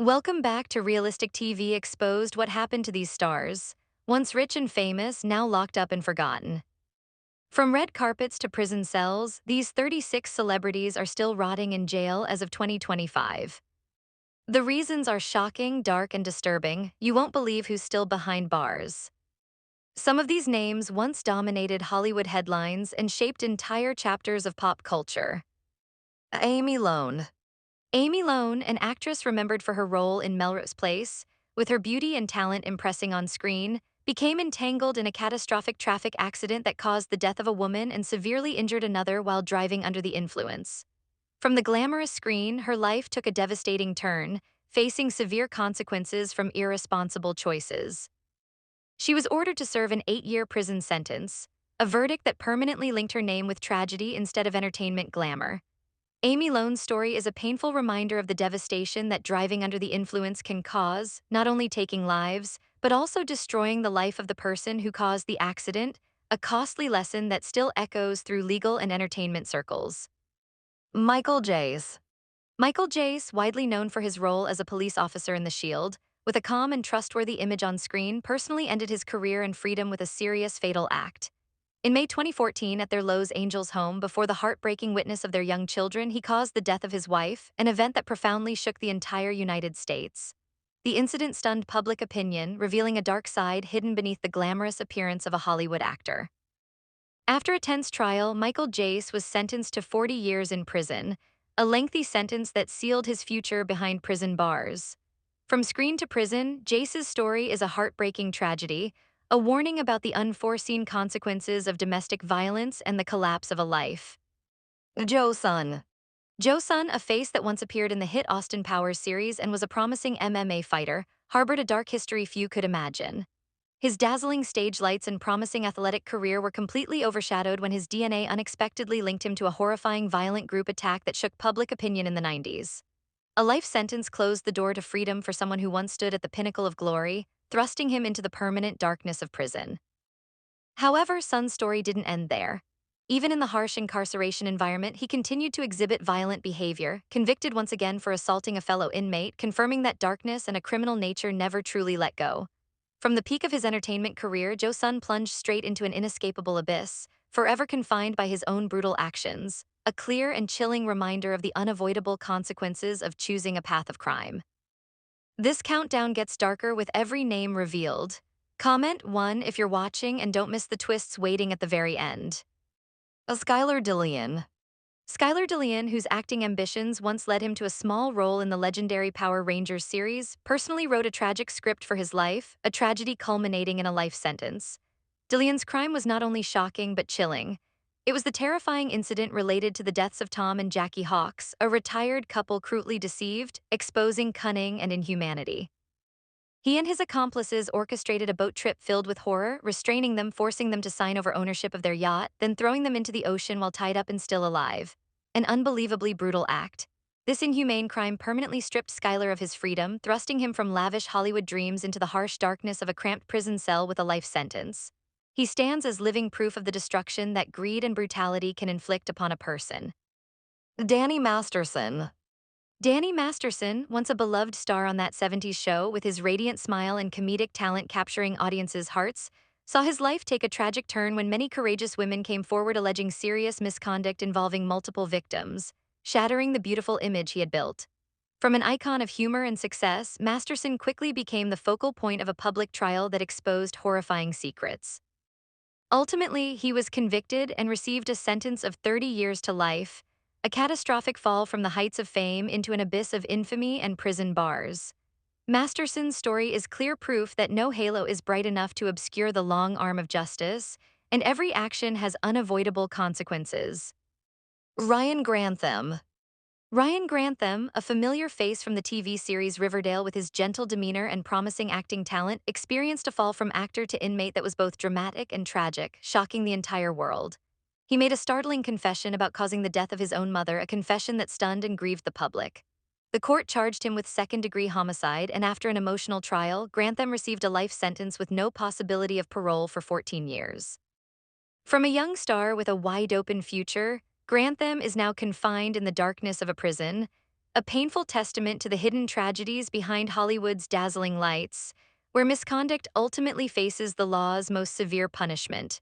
Welcome back to Realistic TV Exposed. What happened to these stars? Once rich and famous, now locked up and forgotten. From red carpets to prison cells, these 36 celebrities are still rotting in jail as of 2025. The reasons are shocking, dark, and disturbing. You won't believe who's still behind bars. Some of these names once dominated Hollywood headlines and shaped entire chapters of pop culture. Amy Lone. Amy Lone, an actress remembered for her role in Melrose Place, with her beauty and talent impressing on screen, became entangled in a catastrophic traffic accident that caused the death of a woman and severely injured another while driving under the influence. From the glamorous screen, her life took a devastating turn, facing severe consequences from irresponsible choices. She was ordered to serve an 8-year prison sentence, a verdict that permanently linked her name with tragedy instead of entertainment glamour. Amy Lone's story is a painful reminder of the devastation that driving under the influence can cause, not only taking lives, but also destroying the life of the person who caused the accident, a costly lesson that still echoes through legal and entertainment circles. Michael Jace. Michael Jace, widely known for his role as a police officer in The Shield, with a calm and trustworthy image on screen, personally ended his career and freedom with a serious fatal act. In May 2014, at their Los Angeles home, before the heartbreaking witness of their young children, he caused the death of his wife, an event that profoundly shook the entire United States. The incident stunned public opinion, revealing a dark side hidden beneath the glamorous appearance of a Hollywood actor. After a tense trial, Michael Jace was sentenced to 40 years in prison, a lengthy sentence that sealed his future behind prison bars. From screen to prison, Jace's story is a heartbreaking tragedy, a warning about the unforeseen consequences of domestic violence and the collapse of a life. Joe Sun. Joe Sun, a face that once appeared in the hit Austin Powers series and was a promising MMA fighter, harbored a dark history few could imagine. His dazzling stage lights and promising athletic career were completely overshadowed when his DNA unexpectedly linked him to a horrifying violent group attack that shook public opinion in the 90s. A life sentence closed the door to freedom for someone who once stood at the pinnacle of glory, thrusting him into the permanent darkness of prison. However, Sun's story didn't end there. Even in the harsh incarceration environment, he continued to exhibit violent behavior, convicted once again for assaulting a fellow inmate, confirming that darkness and a criminal nature never truly let go. From the peak of his entertainment career, Joe Sun plunged straight into an inescapable abyss, forever confined by his own brutal actions, a clear and chilling reminder of the unavoidable consequences of choosing a path of crime. This countdown gets darker with every name revealed. Comment 1 if you're watching and don't miss the twists waiting at the very end. Skylar Dillahunt. Skylar Dillahunt, whose acting ambitions once led him to a small role in the legendary Power Rangers series, personally wrote a tragic script for his life, a tragedy culminating in a life sentence. Dillahunt's crime was not only shocking but chilling. It was the terrifying incident related to the deaths of Tom and Jackie Hawks, a retired couple cruelly deceived, exposing cunning and inhumanity. He and his accomplices orchestrated a boat trip filled with horror, restraining them, forcing them to sign over ownership of their yacht, then throwing them into the ocean while tied up and still alive. An unbelievably brutal act. This inhumane crime permanently stripped Skylar of his freedom, thrusting him from lavish Hollywood dreams into the harsh darkness of a cramped prison cell with a life sentence. He stands as living proof of the destruction that greed and brutality can inflict upon a person. Danny Masterson. Danny Masterson, once a beloved star on that 70s show with his radiant smile and comedic talent capturing audiences' hearts, saw his life take a tragic turn when many courageous women came forward alleging serious misconduct involving multiple victims, shattering the beautiful image he had built. From an icon of humor and success, Masterson quickly became the focal point of a public trial that exposed horrifying secrets. Ultimately, he was convicted and received a sentence of 30 years to life, a catastrophic fall from the heights of fame into an abyss of infamy and prison bars. Masterson's story is clear proof that no halo is bright enough to obscure the long arm of justice, and every action has unavoidable consequences. Ryan Grantham. Ryan Grantham, a familiar face from the TV series Riverdale with his gentle demeanor and promising acting talent, experienced a fall from actor to inmate that was both dramatic and tragic, shocking the entire world. He made a startling confession about causing the death of his own mother, a confession that stunned and grieved the public. The court charged him with second-degree homicide, and after an emotional trial, Grantham received a life sentence with no possibility of parole for 14 years. From a young star with a wide-open future, Grantham is now confined in the darkness of a prison, a painful testament to the hidden tragedies behind Hollywood's dazzling lights, where misconduct ultimately faces the law's most severe punishment.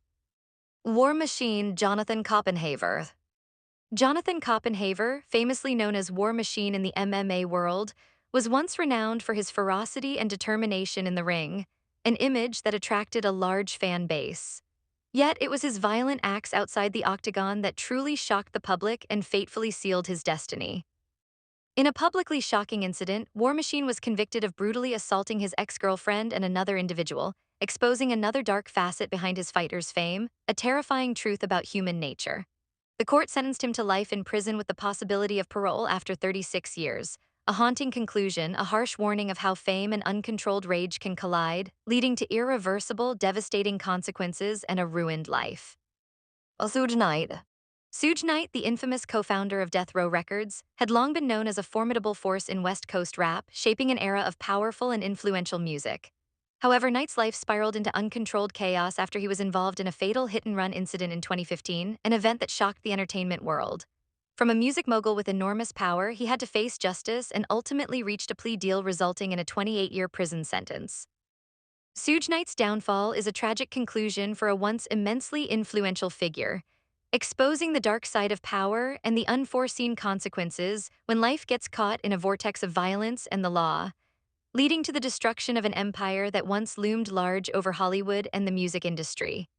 War Machine Jonathan Copenhaver. Jonathan Copenhaver, famously known as War Machine in the MMA world, was once renowned for his ferocity and determination in the ring, an image that attracted a large fan base. Yet it was his violent acts outside the octagon that truly shocked the public and fatefully sealed his destiny. In a publicly shocking incident, War Machine was convicted of brutally assaulting his ex-girlfriend and another individual, exposing another dark facet behind his fighter's fame, a terrifying truth about human nature. The court sentenced him to life in prison with the possibility of parole after 36 years, a haunting conclusion, a harsh warning of how fame and uncontrolled rage can collide, leading to irreversible, devastating consequences and a ruined life. Suge Knight. Suge Knight, the infamous co-founder of Death Row Records, had long been known as a formidable force in West Coast rap, shaping an era of powerful and influential music. However, Knight's life spiraled into uncontrolled chaos after he was involved in a fatal hit-and-run incident in 2015, an event that shocked the entertainment world. From a music mogul with enormous power, he had to face justice and ultimately reached a plea deal resulting in a 28-year prison sentence. Suge Knight's downfall is a tragic conclusion for a once immensely influential figure, exposing the dark side of power and the unforeseen consequences when life gets caught in a vortex of violence and the law, leading to the destruction of an empire that once loomed large over Hollywood and the music industry.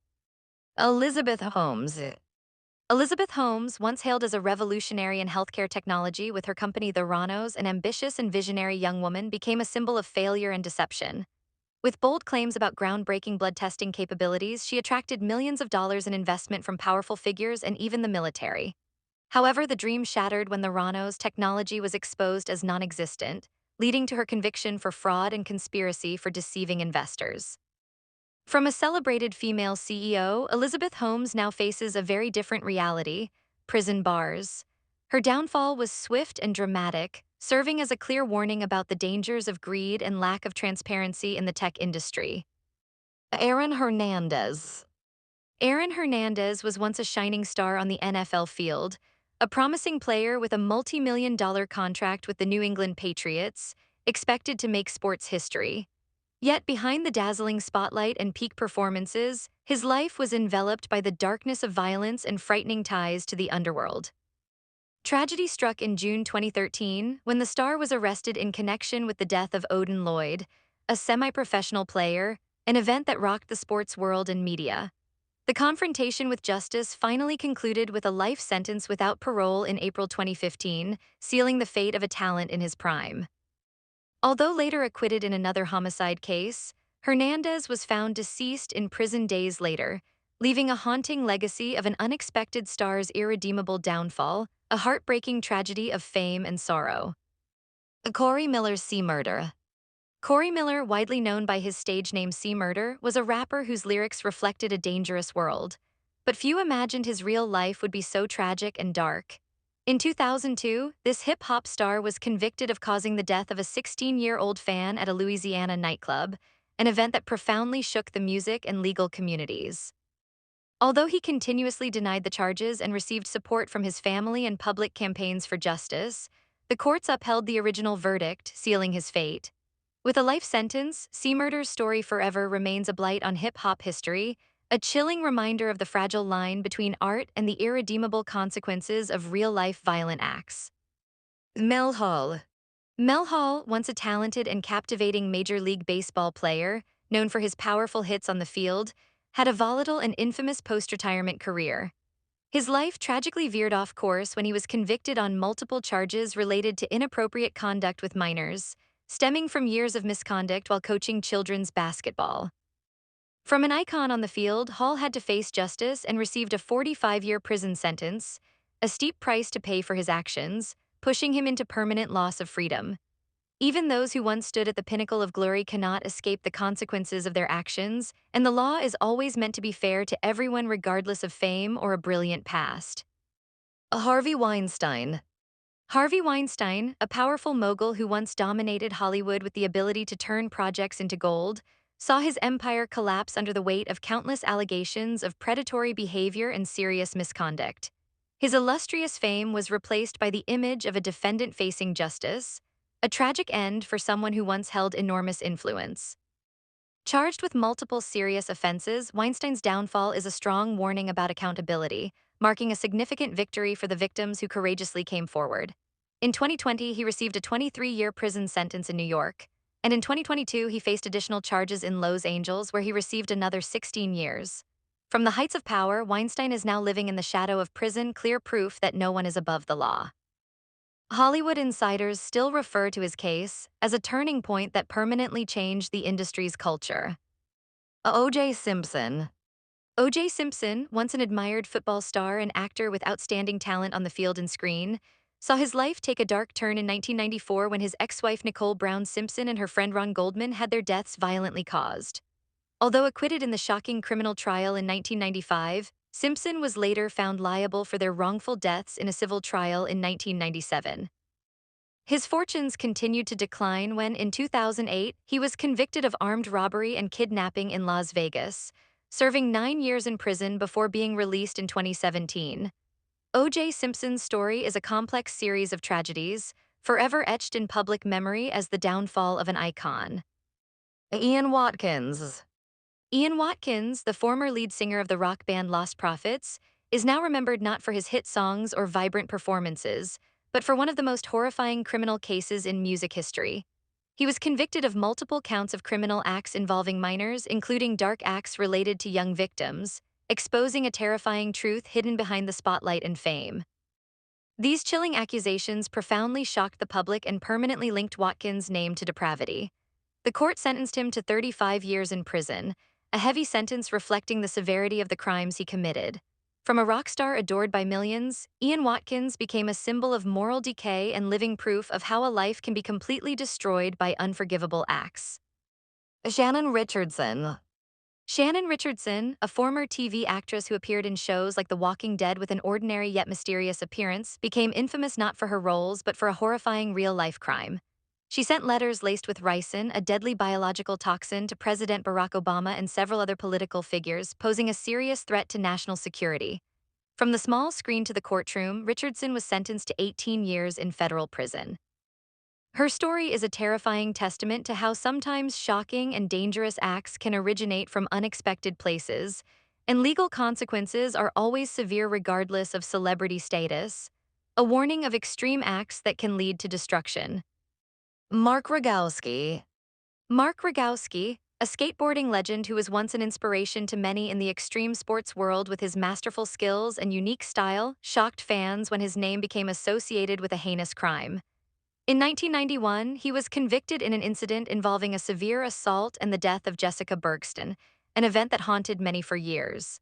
Elizabeth Holmes. Elizabeth Holmes, once hailed as a revolutionary in healthcare technology with her company The Ranos, an ambitious and visionary young woman, became a symbol of failure and deception. With bold claims about groundbreaking blood testing capabilities, she attracted millions of dollars in investment from powerful figures and even the military. However, the dream shattered when the Ranos technology was exposed as non-existent, leading to her conviction for fraud and conspiracy for deceiving investors. From a celebrated female CEO, Elizabeth Holmes now faces a very different reality: prison bars. Her downfall was swift and dramatic, serving as a clear warning about the dangers of greed and lack of transparency in the tech industry. Aaron Hernandez. Aaron Hernandez was once a shining star on the NFL field, a promising player with a multi-million-dollar contract with the New England Patriots, expected to make sports history. Yet behind the dazzling spotlight and peak performances, his life was enveloped by the darkness of violence and frightening ties to the underworld. Tragedy struck in June 2013 when the star was arrested in connection with the death of Odin Lloyd, a semi-professional player, an event that rocked the sports world and media. The confrontation with justice finally concluded with a life sentence without parole in April 2015, sealing the fate of a talent in his prime. Although later acquitted in another homicide case, Hernandez was found deceased in prison days later, leaving a haunting legacy of an unexpected star's irredeemable downfall, a heartbreaking tragedy of fame and sorrow. Corey Miller's C Murder. Corey Miller, widely known by his stage name C Murder, was a rapper whose lyrics reflected a dangerous world. But few imagined his real life would be so tragic and dark. In 2002, this hip-hop star was convicted of causing the death of a 16-year-old fan at a Louisiana nightclub, an event that profoundly shook the music and legal communities. Although he continuously denied the charges and received support from his family and public campaigns for justice, the courts upheld the original verdict, sealing his fate. With a life sentence, C Murder's story forever remains a blight on hip-hop history, a chilling reminder of the fragile line between art and the irredeemable consequences of real-life violent acts. Mel Hall. Mel Hall, once a talented and captivating Major League Baseball player, known for his powerful hits on the field, had a volatile and infamous post-retirement career. His life tragically veered off course when he was convicted on multiple charges related to inappropriate conduct with minors, stemming from years of misconduct while coaching children's basketball. From an icon on the field, Hall had to face justice and received a 45-year prison sentence, a steep price to pay for his actions, pushing him into permanent loss of freedom. Even those who once stood at the pinnacle of glory cannot escape the consequences of their actions, and the law is always meant to be fair to everyone regardless of fame or a brilliant past. Harvey Weinstein. Harvey Weinstein, a powerful mogul who once dominated Hollywood with the ability to turn projects into gold, saw his empire collapse under the weight of countless allegations of predatory behavior and serious misconduct. His illustrious fame was replaced by the image of a defendant facing justice, a tragic end for someone who once held enormous influence. Charged with multiple serious offenses, Weinstein's downfall is a strong warning about accountability, marking a significant victory for the victims who courageously came forward. In 2020, he received a 23-year prison sentence in New York, and in 2022, he faced additional charges in Los Angeles, where he received another 16 years. From the heights of power, Weinstein is now living in the shadow of prison, clear proof that no one is above the law. Hollywood insiders still refer to his case as a turning point that permanently changed the industry's culture. O.J. Simpson. O.J. Simpson, once an admired football star and actor with outstanding talent on the field and screen, saw his life take a dark turn in 1994 when his ex-wife Nicole Brown Simpson and her friend Ron Goldman had their deaths violently caused. Although acquitted in the shocking criminal trial in 1995, Simpson was later found liable for their wrongful deaths in a civil trial in 1997. His fortunes continued to decline when, in 2008, he was convicted of armed robbery and kidnapping in Las Vegas, serving 9 years in prison before being released in 2017. O.J. Simpson's story is a complex series of tragedies, forever etched in public memory as the downfall of an icon. Ian Watkins. Ian Watkins, the former lead singer of the rock band Lost Prophets, is now remembered not for his hit songs or vibrant performances, but for one of the most horrifying criminal cases in music history. He was convicted of multiple counts of criminal acts involving minors, including dark acts related to young victims, exposing a terrifying truth hidden behind the spotlight and fame. These chilling accusations profoundly shocked the public and permanently linked Watkins' name to depravity. The court sentenced him to 35 years in prison, a heavy sentence reflecting the severity of the crimes he committed. From a rock star adored by millions, Ian Watkins became a symbol of moral decay and living proof of how a life can be completely destroyed by unforgivable acts. Shannon Richardson. Shannon Richardson, a former TV actress who appeared in shows like The Walking Dead with an ordinary yet mysterious appearance, became infamous not for her roles but for a horrifying real-life crime. She sent letters laced with ricin, a deadly biological toxin, to President Barack Obama and several other political figures, posing a serious threat to national security. From the small screen to the courtroom, Richardson was sentenced to 18 years in federal prison. Her story is a terrifying testament to how sometimes shocking and dangerous acts can originate from unexpected places, and legal consequences are always severe regardless of celebrity status, a warning of extreme acts that can lead to destruction. Mark Rogowski. Mark Rogowski, a skateboarding legend who was once an inspiration to many in the extreme sports world with his masterful skills and unique style, shocked fans when his name became associated with a heinous crime. In 1991, he was convicted in an incident involving a severe assault and the death of Jessica Bergston, an event that haunted many for years.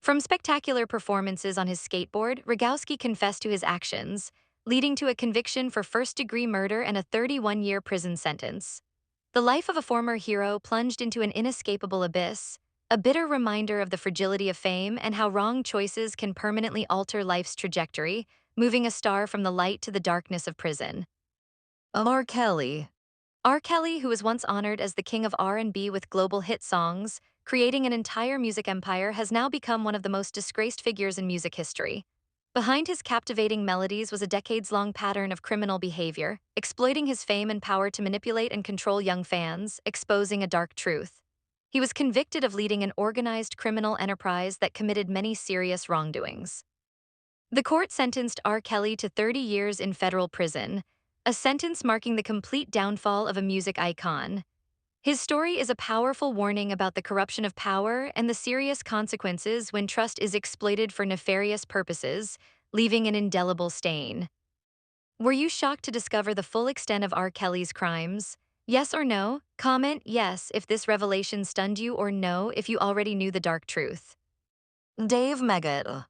From spectacular performances on his skateboard, Rogowski confessed to his actions, leading to a conviction for first-degree murder and a 31-year prison sentence. The life of a former hero plunged into an inescapable abyss, a bitter reminder of the fragility of fame and how wrong choices can permanently alter life's trajectory, moving a star from the light to the darkness of prison. R. Kelly. R. Kelly, who was once honored as the king of R&B with global hit songs, creating an entire music empire, has now become one of the most disgraced figures in music history. Behind his captivating melodies was a decades-long pattern of criminal behavior, exploiting his fame and power to manipulate and control young fans, exposing a dark truth. He was convicted of leading an organized criminal enterprise that committed many serious wrongdoings. The court sentenced R. Kelly to 30 years in federal prison, a sentence marking the complete downfall of a music icon. His story is a powerful warning about the corruption of power and the serious consequences when trust is exploited for nefarious purposes, leaving an indelible stain. Were you shocked to discover the full extent of R. Kelly's crimes? Yes or no? Comment yes if this revelation stunned you, or no if you already knew the dark truth. Dave Meggett.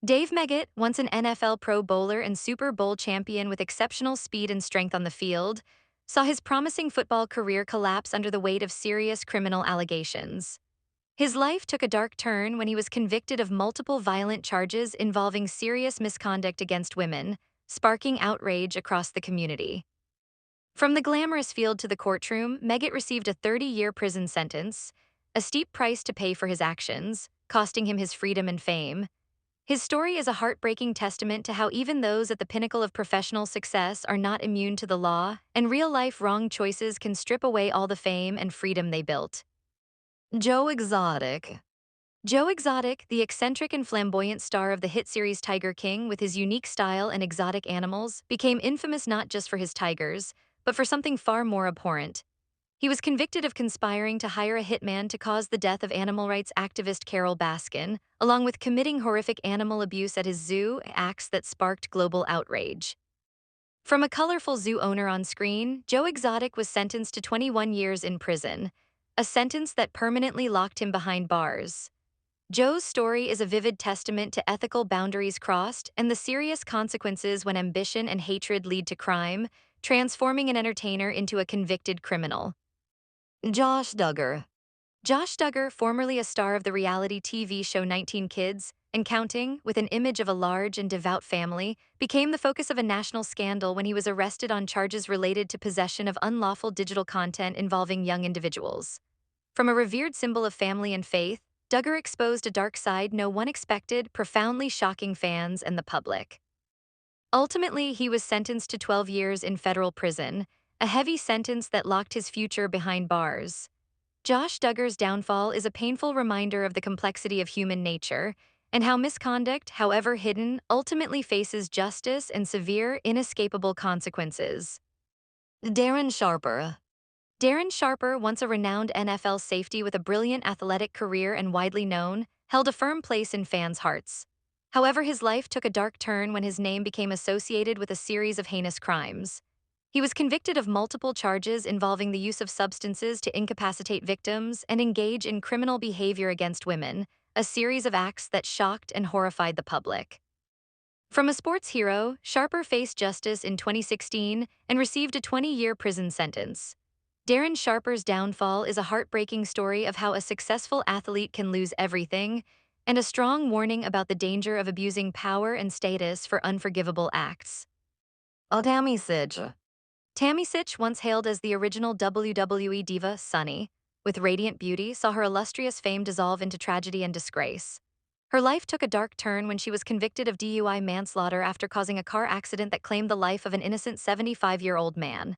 Dave Meggett, once an NFL Pro Bowler and Super Bowl champion with exceptional speed and strength on the field, saw his promising football career collapse under the weight of serious criminal allegations. His life took a dark turn when he was convicted of multiple violent charges involving serious misconduct against women, sparking outrage across the community. From the glamorous field to the courtroom, Meggett received a 30-year prison sentence, a steep price to pay for his actions, costing him his freedom and fame. His story is a heartbreaking testament to how even those at the pinnacle of professional success are not immune to the law, and real-life wrong choices can strip away all the fame and freedom they built. Joe Exotic. Joe Exotic, the eccentric and flamboyant star of the hit series Tiger King with his unique style and exotic animals, became infamous not just for his tigers, but for something far more abhorrent. He was convicted of conspiring to hire a hitman to cause the death of animal rights activist Carol Baskin, along with committing horrific animal abuse at his zoo, acts that sparked global outrage. From a colorful zoo owner on screen, Joe Exotic was sentenced to 21 years in prison, a sentence that permanently locked him behind bars. Joe's story is a vivid testament to ethical boundaries crossed and the serious consequences when ambition and hatred lead to crime, transforming an entertainer into a convicted criminal. Josh Duggar. Josh Duggar, formerly a star of the reality TV show 19 Kids and Counting, with an image of a large and devout family, became the focus of a national scandal when he was arrested on charges related to possession of unlawful digital content involving young individuals. From a revered symbol of family and faith, Duggar exposed a dark side no one expected, profoundly shocking fans and the public. Ultimately, he was sentenced to 12 years in federal prison, a heavy sentence that locked his future behind bars. Josh Duggar's downfall is a painful reminder of the complexity of human nature and how misconduct, however hidden, ultimately faces justice and severe, inescapable consequences. Darren Sharper. Darren Sharper, once a renowned NFL safety with a brilliant athletic career and widely known, held a firm place in fans' hearts. However, his life took a dark turn when his name became associated with a series of heinous crimes. He was convicted of multiple charges involving the use of substances to incapacitate victims and engage in criminal behavior against women, a series of acts that shocked and horrified the public. From a sports hero, Sharper faced justice in 2016 and received a 20-year prison sentence. Darren Sharper's downfall is a heartbreaking story of how a successful athlete can lose everything, and a strong warning about the danger of abusing power and status for unforgivable acts. Tammy Sytch. Tammy Sytch, once hailed as the original WWE diva Sunny, with radiant beauty, saw her illustrious fame dissolve into tragedy and disgrace. Her life took a dark turn when she was convicted of DUI manslaughter after causing a car accident that claimed the life of an innocent 75-year-old man.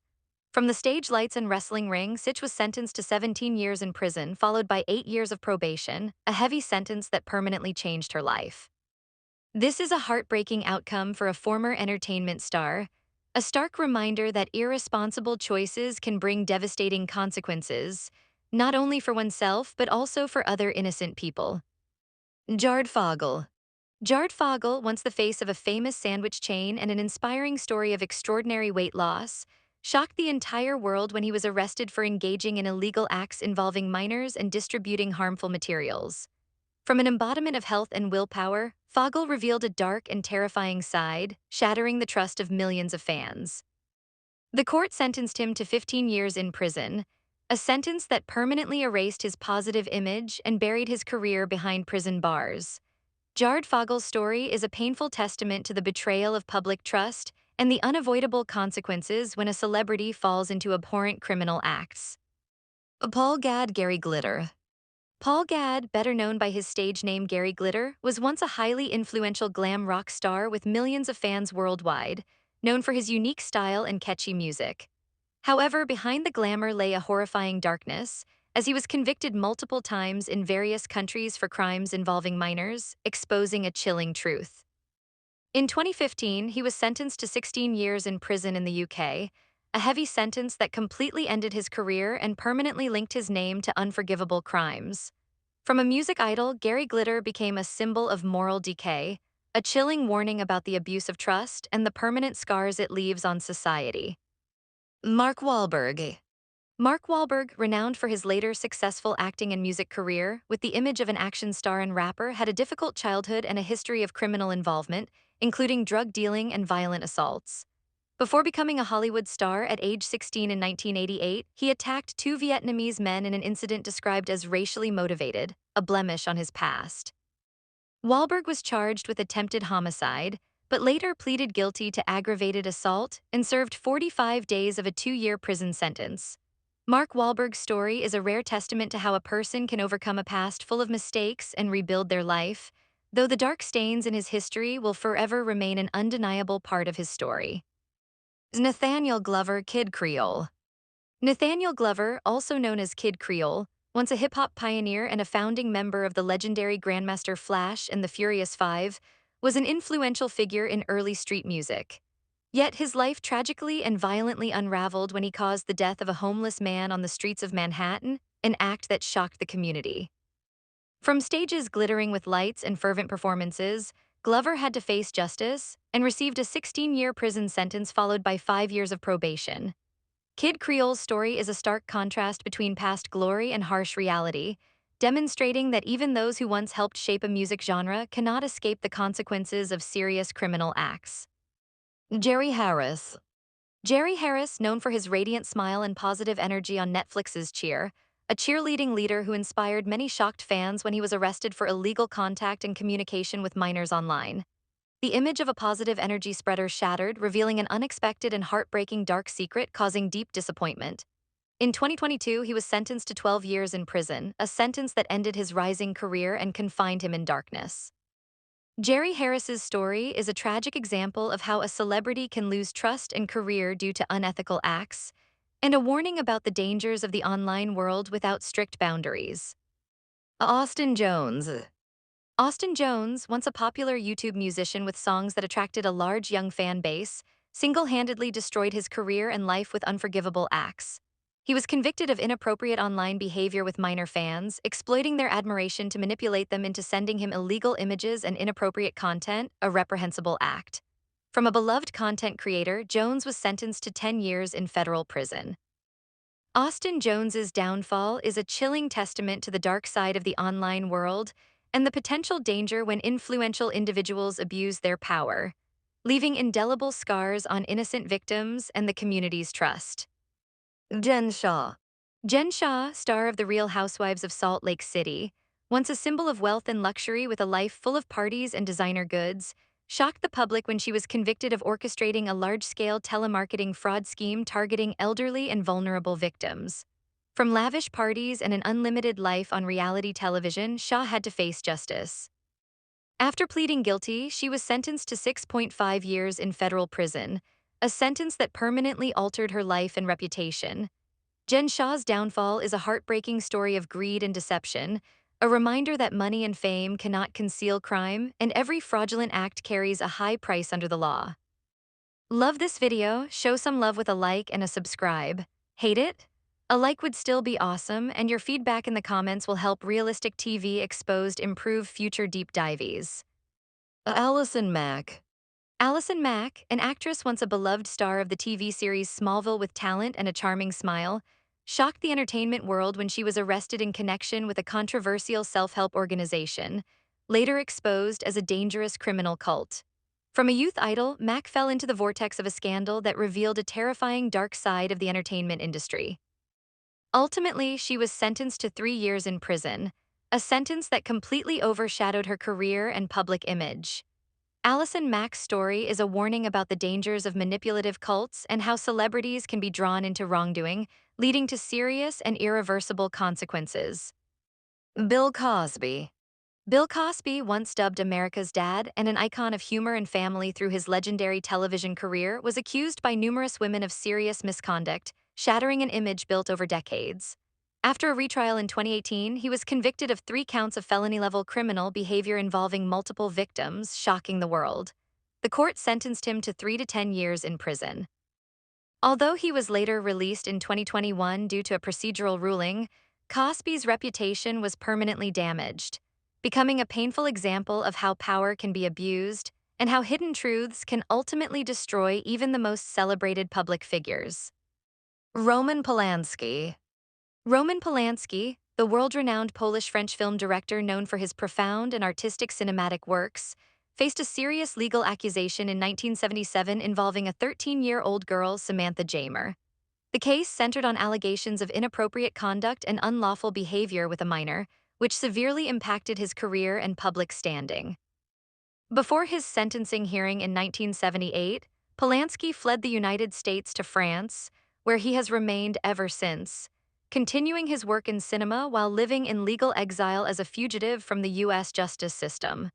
From the stage lights and wrestling ring, Sytch was sentenced to 17 years in prison, followed by 8 years of probation, a heavy sentence that permanently changed her life. This is a heartbreaking outcome for a former entertainment star, a stark reminder that irresponsible choices can bring devastating consequences, not only for oneself but also for other innocent people. Jared Fogle. Jared Fogle, once the face of a famous sandwich chain and an inspiring story of extraordinary weight loss, shocked the entire world when he was arrested for engaging in illegal acts involving minors and distributing harmful materials. From an embodiment of health and willpower, Fogle revealed a dark and terrifying side, shattering the trust of millions of fans. The court sentenced him to 15 years in prison, a sentence that permanently erased his positive image and buried his career behind prison bars. Jared Fogle's story is a painful testament to the betrayal of public trust and the unavoidable consequences when a celebrity falls into abhorrent criminal acts. Paul Gad Gary Glitter. Paul Gad, better known by his stage name Gary Glitter, was once a highly influential glam rock star with millions of fans worldwide, known for his unique style and catchy music. However, behind the glamour lay a horrifying darkness, as he was convicted multiple times in various countries for crimes involving minors, exposing a chilling truth. In 2015, he was sentenced to 16 years in prison in the UK, a heavy sentence that completely ended his career and permanently linked his name to unforgivable crimes. From a music idol, Gary Glitter became a symbol of moral decay, a chilling warning about the abuse of trust and the permanent scars it leaves on society. Mark Wahlberg. Mark Wahlberg, renowned for his later successful acting and music career, with the image of an action star and rapper, had a difficult childhood and a history of criminal involvement, including drug dealing and violent assaults. Before becoming a Hollywood star at age 16 in 1988, he attacked two Vietnamese men in an incident described as racially motivated, a blemish on his past. Wahlberg was charged with attempted homicide, but later pleaded guilty to aggravated assault and served 45 days of a 2-year prison sentence. Mark Wahlberg's story is a rare testament to how a person can overcome a past full of mistakes and rebuild their life, though the dark stains in his history will forever remain an undeniable part of his story. Nathaniel Glover, Kid Creole. Nathaniel Glover, also known as Kid Creole, once a hip-hop pioneer and a founding member of the legendary Grandmaster Flash and the Furious Five, was an influential figure in early street music. Yet his life tragically and violently unraveled when he caused the death of a homeless man on the streets of Manhattan, an act that shocked the community. From stages glittering with lights and fervent performances, Glover had to face justice and received a 16-year prison sentence followed by 5 years of probation. Kid Creole's story is a stark contrast between past glory and harsh reality, demonstrating that even those who once helped shape a music genre cannot escape the consequences of serious criminal acts. Jerry Harris. Jerry Harris, known for his radiant smile and positive energy on Netflix's Cheer, a cheerleading leader who inspired many shocked fans when he was arrested for illegal contact and communication with minors online. The image of a positive energy spreader shattered, revealing an unexpected and heartbreaking dark secret causing deep disappointment. In 2022, he was sentenced to 12 years in prison, a sentence that ended his rising career and confined him in darkness. Jerry Harris's story is a tragic example of how a celebrity can lose trust and career due to unethical acts, and a warning about the dangers of the online world without strict boundaries. Austin Jones. Austin Jones, once a popular YouTube musician with songs that attracted a large young fan base, single-handedly destroyed his career and life with unforgivable acts. He was convicted of inappropriate online behavior with minor fans, exploiting their admiration to manipulate them into sending him illegal images and inappropriate content, a reprehensible act. From a beloved content creator, Jones was sentenced to 10 years in federal prison. Austin Jones's downfall is a chilling testament to the dark side of the online world and the potential danger when influential individuals abuse their power, leaving indelible scars on innocent victims and the community's trust. Jen Shah. Jen Shah, star of The Real Housewives of Salt Lake City, once a symbol of wealth and luxury with a life full of parties and designer goods, shocked the public when she was convicted of orchestrating a large-scale telemarketing fraud scheme targeting elderly and vulnerable victims. From lavish parties and an unlimited life on reality television, Shah had to face justice. After pleading guilty, she was sentenced to 6.5 years in federal prison, a sentence that permanently altered her life and reputation. Jen Shah's downfall is a heartbreaking story of greed and deception, a reminder that money and fame cannot conceal crime, and every fraudulent act carries a high price under the law. Love this video? Show some love with a like and a subscribe. Hate it? A like would still be awesome, and your feedback in the comments will help Realistic TV Exposed improve future deep dives. Allison Mack. Allison Mack, an actress once a beloved star of the TV series Smallville with talent and a charming smile, shocked the entertainment world when she was arrested in connection with a controversial self-help organization, later exposed as a dangerous criminal cult. From a youth idol, Mack fell into the vortex of a scandal that revealed a terrifying dark side of the entertainment industry. Ultimately, she was sentenced to 3 years in prison, a sentence that completely overshadowed her career and public image. Allison Mack's story is a warning about the dangers of manipulative cults and how celebrities can be drawn into wrongdoing, leading to serious and irreversible consequences. Bill Cosby. Bill Cosby, once dubbed America's dad and an icon of humor and family through his legendary television career, was accused by numerous women of serious misconduct, shattering an image built over decades. After a retrial in 2018, he was convicted of 3 counts of felony-level criminal behavior involving multiple victims, shocking the world. The court sentenced him to 3 to 10 years in prison. Although he was later released in 2021 due to a procedural ruling, Cosby's reputation was permanently damaged, becoming a painful example of how power can be abused and how hidden truths can ultimately destroy even the most celebrated public figures. Roman Polanski. Roman Polanski, the world-renowned Polish-French film director known for his profound and artistic cinematic works, faced a serious legal accusation in 1977 involving a 13-year-old girl, Samantha Jamer. The case centered on allegations of inappropriate conduct and unlawful behavior with a minor, which severely impacted his career and public standing. Before his sentencing hearing in 1978, Polanski fled the United States to France, where he has remained ever since, continuing his work in cinema while living in legal exile as a fugitive from the U.S. justice system.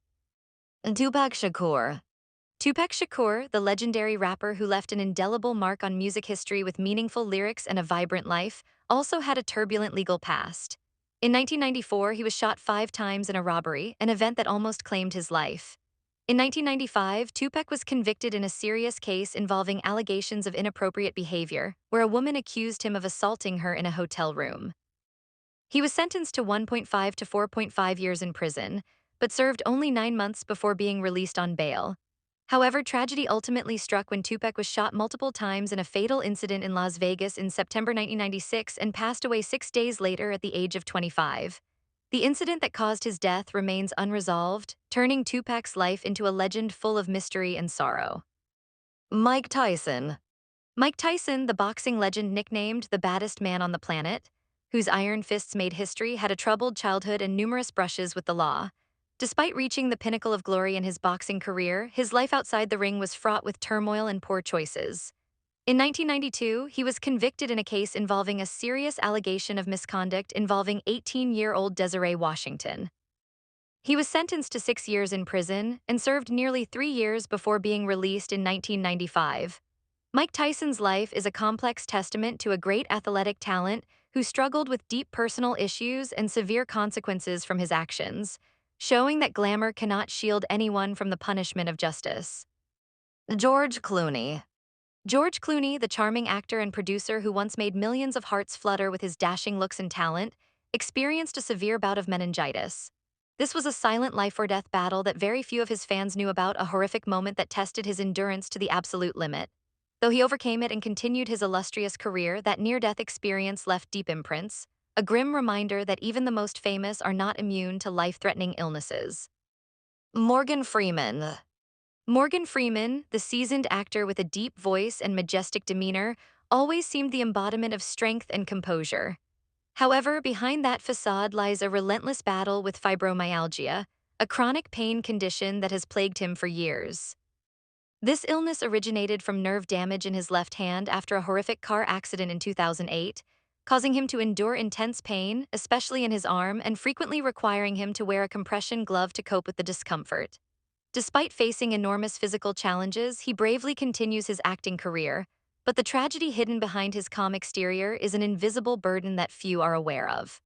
Tupac Shakur. Tupac Shakur, the legendary rapper who left an indelible mark on music history with meaningful lyrics and a vibrant life, also had a turbulent legal past. In 1994, he was shot 5 times in a robbery, an event that almost claimed his life. In 1995, Tupac was convicted in a serious case involving allegations of inappropriate behavior, where a woman accused him of assaulting her in a hotel room. He was sentenced to 1.5 to 4.5 years in prison, but served only 9 months before being released on bail. However, tragedy ultimately struck when Tupac was shot multiple times in a fatal incident in Las Vegas in September 1996 and passed away 6 days later at the age of 25. The incident that caused his death remains unresolved, turning Tupac's life into a legend full of mystery and sorrow. Mike Tyson. Mike Tyson, the boxing legend nicknamed the baddest man on the planet, whose iron fists made history, had a troubled childhood and numerous brushes with the law. Despite reaching the pinnacle of glory in his boxing career, his life outside the ring was fraught with turmoil and poor choices. In 1992, he was convicted in a case involving a serious allegation of misconduct involving 18-year-old Desiree Washington. He was sentenced to 6 years in prison and served nearly 3 years before being released in 1995. Mike Tyson's life is a complex testament to a great athletic talent who struggled with deep personal issues and severe consequences from his actions, showing that glamour cannot shield anyone from the punishment of justice. George Clooney. George Clooney, the charming actor and producer who once made millions of hearts flutter with his dashing looks and talent, experienced a severe bout of meningitis. This was a silent life-or-death battle that very few of his fans knew about, a horrific moment that tested his endurance to the absolute limit. Though he overcame it and continued his illustrious career, that near-death experience left deep imprints, a grim reminder that even the most famous are not immune to life-threatening illnesses. Morgan Freeman. Morgan Freeman, the seasoned actor with a deep voice and majestic demeanor, always seemed the embodiment of strength and composure. However, behind that facade lies a relentless battle with fibromyalgia, a chronic pain condition that has plagued him for years. This illness originated from nerve damage in his left hand after a horrific car accident in 2008, causing him to endure intense pain, especially in his arm, and frequently requiring him to wear a compression glove to cope with the discomfort. Despite facing enormous physical challenges, he bravely continues his acting career, but the tragedy hidden behind his calm exterior is an invisible burden that few are aware of.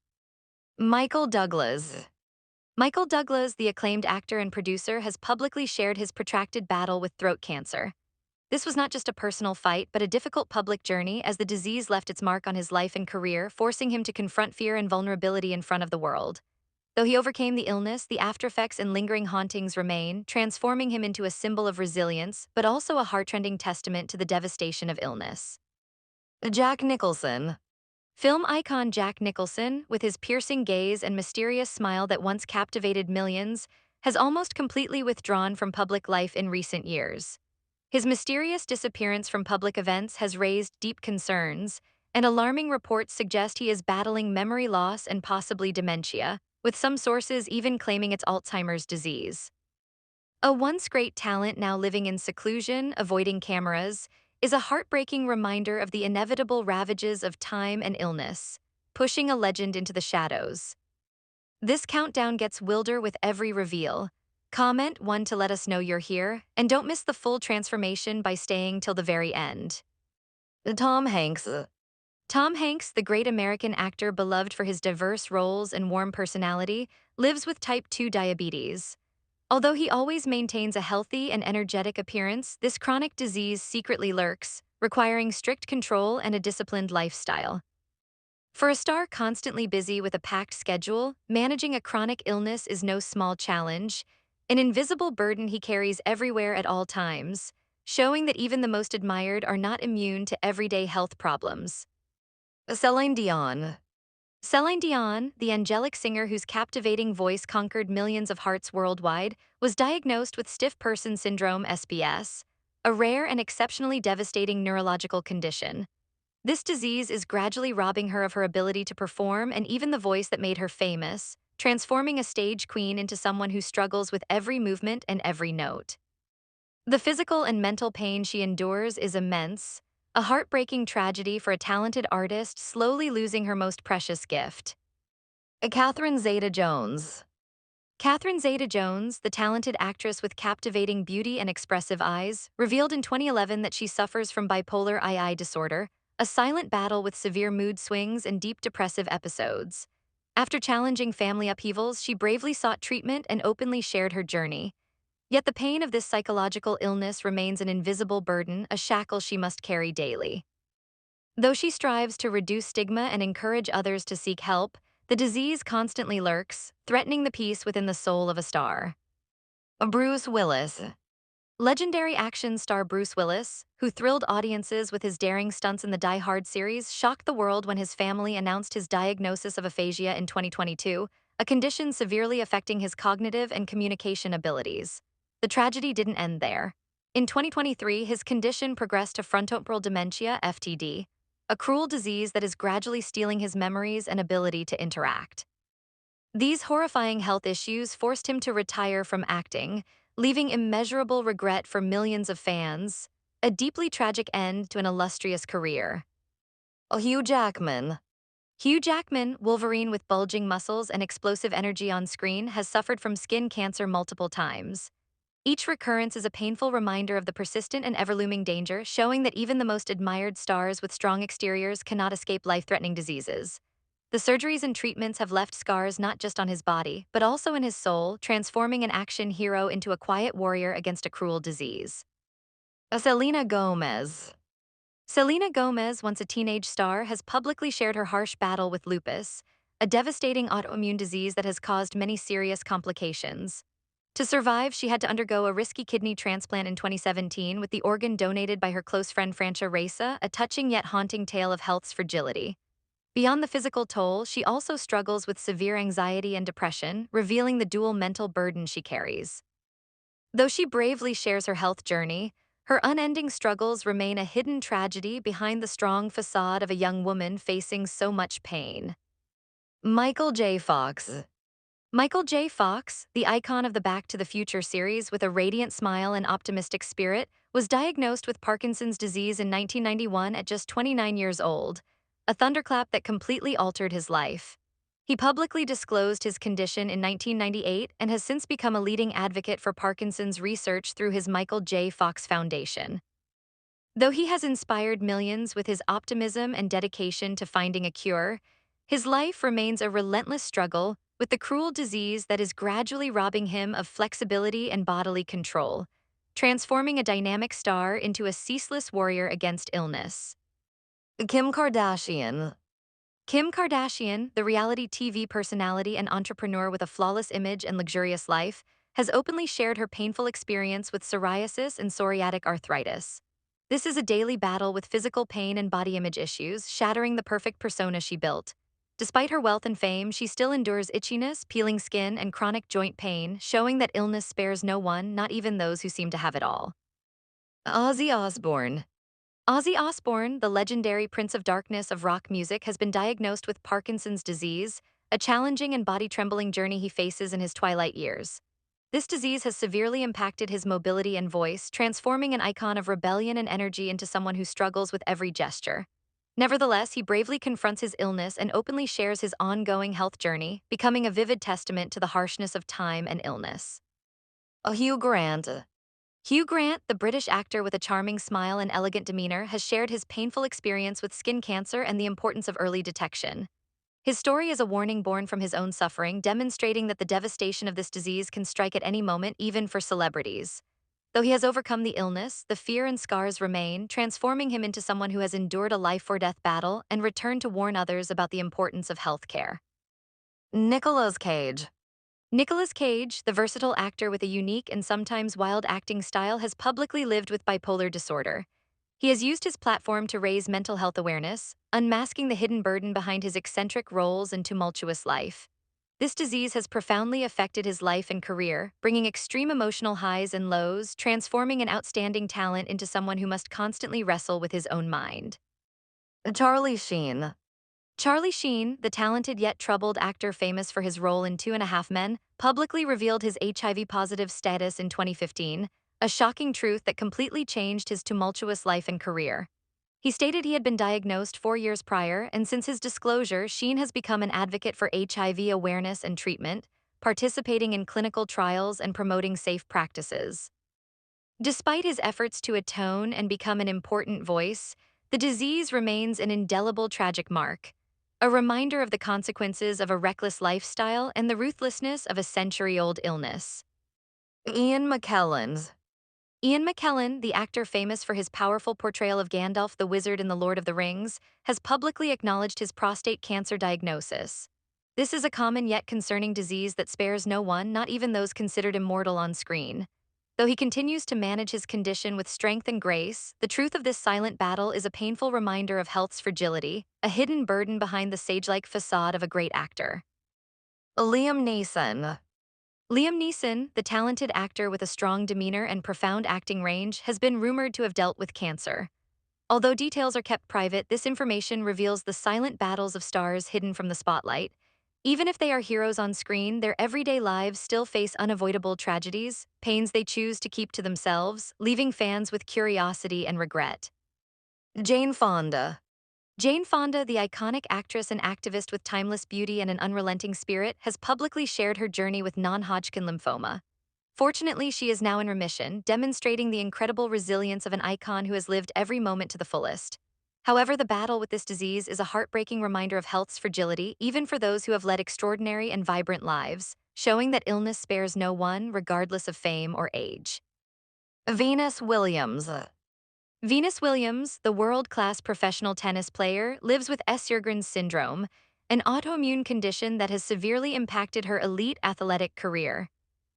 Michael Douglas. Michael Douglas, the acclaimed actor and producer, has publicly shared his protracted battle with throat cancer. This was not just a personal fight, but a difficult public journey as the disease left its mark on his life and career, forcing him to confront fear and vulnerability in front of the world. Though he overcame the illness, the aftereffects and lingering hauntings remain, transforming him into a symbol of resilience, but also a heart-rending testament to the devastation of illness. Jack Nicholson. Film icon Jack Nicholson, with his piercing gaze and mysterious smile that once captivated millions, has almost completely withdrawn from public life in recent years. His mysterious disappearance from public events has raised deep concerns, and alarming reports suggest he is battling memory loss and possibly dementia, with some sources even claiming it's Alzheimer's disease. A once great talent now living in seclusion, avoiding cameras, is a heartbreaking reminder of the inevitable ravages of time and illness, pushing a legend into the shadows. This countdown gets wilder with every reveal. Comment 1 to let us know you're here, and don't miss the full transformation by staying till the very end. Tom Hanks. Tom Hanks, the great American actor beloved for his diverse roles and warm personality, lives with type 2 diabetes. Although he always maintains a healthy and energetic appearance, this chronic disease secretly lurks, requiring strict control and a disciplined lifestyle. For a star constantly busy with a packed schedule, managing a chronic illness is no small challenge, an invisible burden he carries everywhere at all times, showing that even the most admired are not immune to everyday health problems. Celine Dion. Celine Dion, the angelic singer whose captivating voice conquered millions of hearts worldwide, was diagnosed with stiff person syndrome (SBS), a rare and exceptionally devastating neurological condition. This disease is gradually robbing her of her ability to perform and even the voice that made her famous, transforming a stage queen into someone who struggles with every movement and every note. The physical and mental pain she endures is immense, a heartbreaking tragedy for a talented artist slowly losing her most precious gift. Catherine Zeta-Jones. Catherine Zeta-Jones, the talented actress with captivating beauty and expressive eyes, revealed in 2011 that she suffers from bipolar II disorder, a silent battle with severe mood swings and deep depressive episodes. After challenging family upheavals, she bravely sought treatment and openly shared her journey. Yet the pain of this psychological illness remains an invisible burden, a shackle she must carry daily. Though she strives to reduce stigma and encourage others to seek help, the disease constantly lurks, threatening the peace within the soul of a star. Bruce Willis. Legendary action star Bruce Willis, who thrilled audiences with his daring stunts in the Die Hard series, shocked the world when his family announced his diagnosis of aphasia in 2022, a condition severely affecting his cognitive and communication abilities. The tragedy didn't end there. In 2023, his condition progressed to frontotemporal dementia, FTD, a cruel disease that is gradually stealing his memories and ability to interact. These horrifying health issues forced him to retire from acting, leaving immeasurable regret for millions of fans, a deeply tragic end to an illustrious career. Hugh Jackman. Hugh Jackman, Wolverine with bulging muscles and explosive energy on screen, has suffered from skin cancer multiple times. Each recurrence is a painful reminder of the persistent and ever-looming danger, showing that even the most admired stars with strong exteriors cannot escape life-threatening diseases. The surgeries and treatments have left scars not just on his body, but also in his soul, transforming an action hero into a quiet warrior against a cruel disease. Selena Gomez. Selena Gomez, once a teenage star, has publicly shared her harsh battle with lupus, a devastating autoimmune disease that has caused many serious complications. To survive, she had to undergo a risky kidney transplant in 2017 with the organ donated by her close friend Francia Raisa, a touching yet haunting tale of health's fragility. Beyond the physical toll, she also struggles with severe anxiety and depression, revealing the dual mental burden she carries. Though she bravely shares her health journey, her unending struggles remain a hidden tragedy behind the strong facade of a young woman facing so much pain. Michael J. Fox. Michael J. Fox, the icon of the Back to the Future series with a radiant smile and optimistic spirit, was diagnosed with Parkinson's disease in 1991 at just 29 years old, a thunderclap that completely altered his life. He publicly disclosed his condition in 1998 and has since become a leading advocate for Parkinson's research through his Michael J. Fox Foundation. Though he has inspired millions with his optimism and dedication to finding a cure, his life remains a relentless struggle with the cruel disease that is gradually robbing him of flexibility and bodily control, transforming a dynamic star into a ceaseless warrior against illness. Kim Kardashian. Kim Kardashian, the reality TV personality and entrepreneur with a flawless image and luxurious life, has openly shared her painful experience with psoriasis and psoriatic arthritis. This is a daily battle with physical pain and body image issues, shattering the perfect persona she built. Despite her wealth and fame, she still endures itchiness, peeling skin, and chronic joint pain, showing that illness spares no one, not even those who seem to have it all. Ozzy Osbourne. Ozzy Osbourne, the legendary Prince of Darkness of rock music, has been diagnosed with Parkinson's disease, a challenging and body-trembling journey he faces in his twilight years. This disease has severely impacted his mobility and voice, transforming an icon of rebellion and energy into someone who struggles with every gesture. Nevertheless, he bravely confronts his illness and openly shares his ongoing health journey, becoming a vivid testament to the harshness of time and illness. Hugh Grant. Hugh Grant, the British actor with a charming smile and elegant demeanor, has shared his painful experience with skin cancer and the importance of early detection. His story is a warning born from his own suffering, demonstrating that the devastation of this disease can strike at any moment, even for celebrities. Though he has overcome the illness, the fear and scars remain, transforming him into someone who has endured a life-or-death battle and returned to warn others about the importance of healthcare. Nicolas Cage. Nicolas Cage, the versatile actor with a unique and sometimes wild acting style, has publicly lived with bipolar disorder. He has used his platform to raise mental health awareness, unmasking the hidden burden behind his eccentric roles and tumultuous life. This disease has profoundly affected his life and career, bringing extreme emotional highs and lows, transforming an outstanding talent into someone who must constantly wrestle with his own mind. Charlie Sheen. Charlie Sheen, the talented yet troubled actor famous for his role in 2.5 Men, publicly revealed his HIV-positive status in 2015, a shocking truth that completely changed his tumultuous life and career. He stated he had been diagnosed 4 years prior, and since his disclosure, Sheen has become an advocate for HIV awareness and treatment, participating in clinical trials and promoting safe practices. Despite his efforts to atone and become an important voice, the disease remains an indelible tragic mark, a reminder of the consequences of a reckless lifestyle and the ruthlessness of a century-old illness. Ian McKellen. Ian McKellen, the actor famous for his powerful portrayal of Gandalf the Wizard in The Lord of the Rings, has publicly acknowledged his prostate cancer diagnosis. This is a common yet concerning disease that spares no one, not even those considered immortal on screen. Though he continues to manage his condition with strength and grace, the truth of this silent battle is a painful reminder of health's fragility, a hidden burden behind the sage-like facade of a great actor. Liam Neeson. Liam Neeson, the talented actor with a strong demeanor and profound acting range, has been rumored to have dealt with cancer. Although details are kept private, this information reveals the silent battles of stars hidden from the spotlight. Even if they are heroes on screen, their everyday lives still face unavoidable tragedies, pains they choose to keep to themselves, leaving fans with curiosity and regret. Jane Fonda. Jane Fonda, the iconic actress and activist with timeless beauty and an unrelenting spirit, has publicly shared her journey with non-Hodgkin lymphoma. Fortunately, she is now in remission, demonstrating the incredible resilience of an icon who has lived every moment to the fullest. However, the battle with this disease is a heartbreaking reminder of health's fragility, even for those who have led extraordinary and vibrant lives, showing that illness spares no one, regardless of fame or age. Venus Williams. Venus Williams, the world-class professional tennis player, lives with Sjogren's syndrome, an autoimmune condition that has severely impacted her elite athletic career.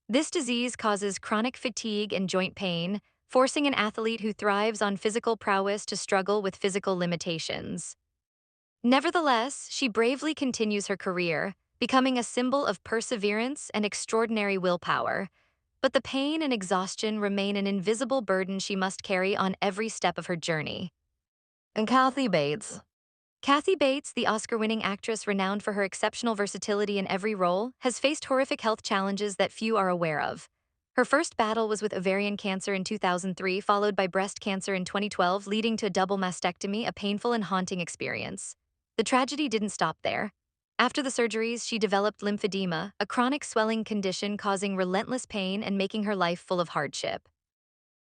This disease causes chronic fatigue and joint pain, forcing an athlete who thrives on physical prowess to struggle with physical limitations. Nevertheless, she bravely continues her career, becoming a symbol of perseverance and extraordinary willpower. But the pain and exhaustion remain an invisible burden she must carry on every step of her journey. And Kathy Bates. Kathy Bates, the Oscar-winning actress renowned for her exceptional versatility in every role, has faced horrific health challenges that few are aware of. Her first battle was with ovarian cancer in 2003, followed by breast cancer in 2012, leading to a double mastectomy, a painful and haunting experience. The tragedy didn't stop there. After the surgeries, she developed lymphedema, a chronic swelling condition causing relentless pain and making her life full of hardship.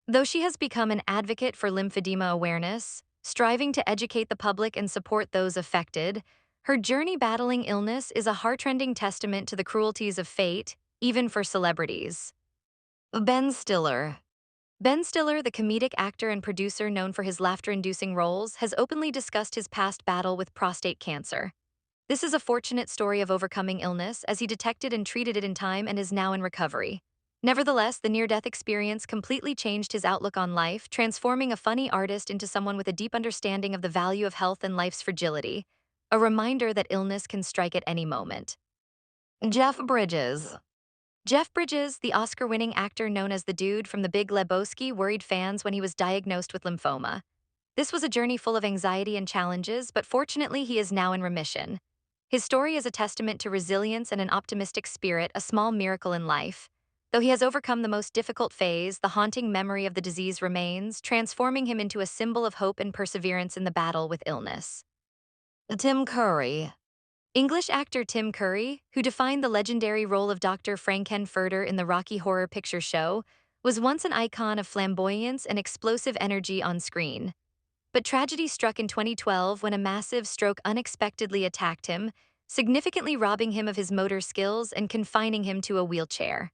Though she has become an advocate for lymphedema awareness, striving to educate the public and support those affected, her journey battling illness is a heartrending testament to the cruelties of fate, even for celebrities. Ben Stiller. Ben Stiller, the comedic actor and producer known for his laughter-inducing roles, has openly discussed his past battle with prostate cancer. This is a fortunate story of overcoming illness, as he detected and treated it in time and is now in recovery. Nevertheless, the near-death experience completely changed his outlook on life, transforming a funny artist into someone with a deep understanding of the value of health and life's fragility, a reminder that illness can strike at any moment. Jeff Bridges. Jeff Bridges, the Oscar-winning actor known as the Dude from The Big Lebowski, worried fans when he was diagnosed with lymphoma. This was a journey full of anxiety and challenges, but fortunately he is now in remission. His story is a testament to resilience and an optimistic spirit, a small miracle in life. Though he has overcome the most difficult phase, the haunting memory of the disease remains, transforming him into a symbol of hope and perseverance in the battle with illness. Tim Curry. English actor Tim Curry, who defined the legendary role of Dr. Frankenfurter in the Rocky Horror Picture Show, was once an icon of flamboyance and explosive energy on screen. But tragedy struck in 2012 when a massive stroke unexpectedly attacked him, significantly robbing him of his motor skills and confining him to a wheelchair.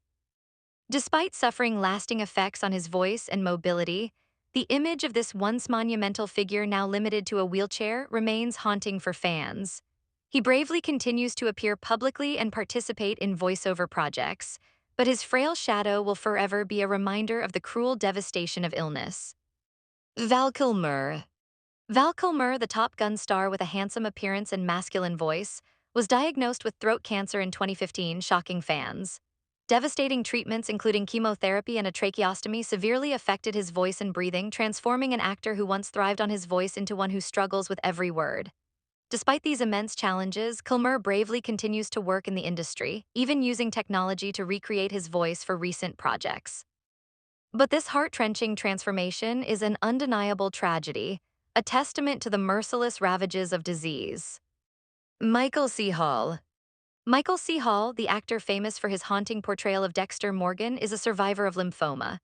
Despite suffering lasting effects on his voice and mobility, the image of this once monumental figure, now limited to a wheelchair, remains haunting for fans. He bravely continues to appear publicly and participate in voiceover projects, but his frail shadow will forever be a reminder of the cruel devastation of illness. Val Kilmer. Val Kilmer, the Top Gun star with a handsome appearance and masculine voice, was diagnosed with throat cancer in 2015, shocking fans. Devastating treatments, including chemotherapy and a tracheostomy, severely affected his voice and breathing, transforming an actor who once thrived on his voice into one who struggles with every word. Despite these immense challenges, Kilmer bravely continues to work in the industry, even using technology to recreate his voice for recent projects. But this heart-wrenching transformation is an undeniable tragedy, a testament to the merciless ravages of disease. Michael C. Hall. Michael C. Hall, the actor famous for his haunting portrayal of Dexter Morgan, is a survivor of lymphoma.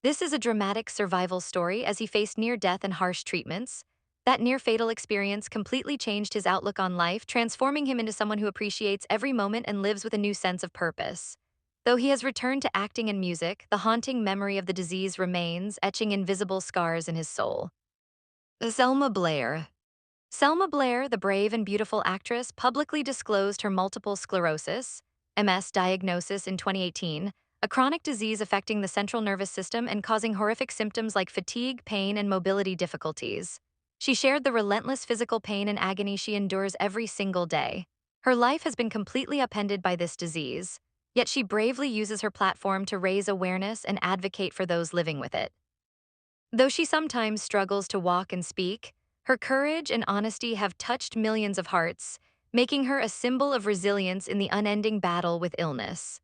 This is a dramatic survival story as he faced near death and harsh treatments. That near fatal experience completely changed his outlook on life, transforming him into someone who appreciates every moment and lives with a new sense of purpose. Though he has returned to acting and music, the haunting memory of the disease remains, etching invisible scars in his soul. Selma Blair. Selma Blair, the brave and beautiful actress, publicly disclosed her multiple sclerosis (MS) diagnosis in 2018, a chronic disease affecting the central nervous system and causing horrific symptoms like fatigue, pain, and mobility difficulties. She shared the relentless physical pain and agony she endures every single day. Her life has been completely upended by this disease, yet she bravely uses her platform to raise awareness and advocate for those living with it. Though she sometimes struggles to walk and speak, her courage and honesty have touched millions of hearts, making her a symbol of resilience in the unending battle with illness.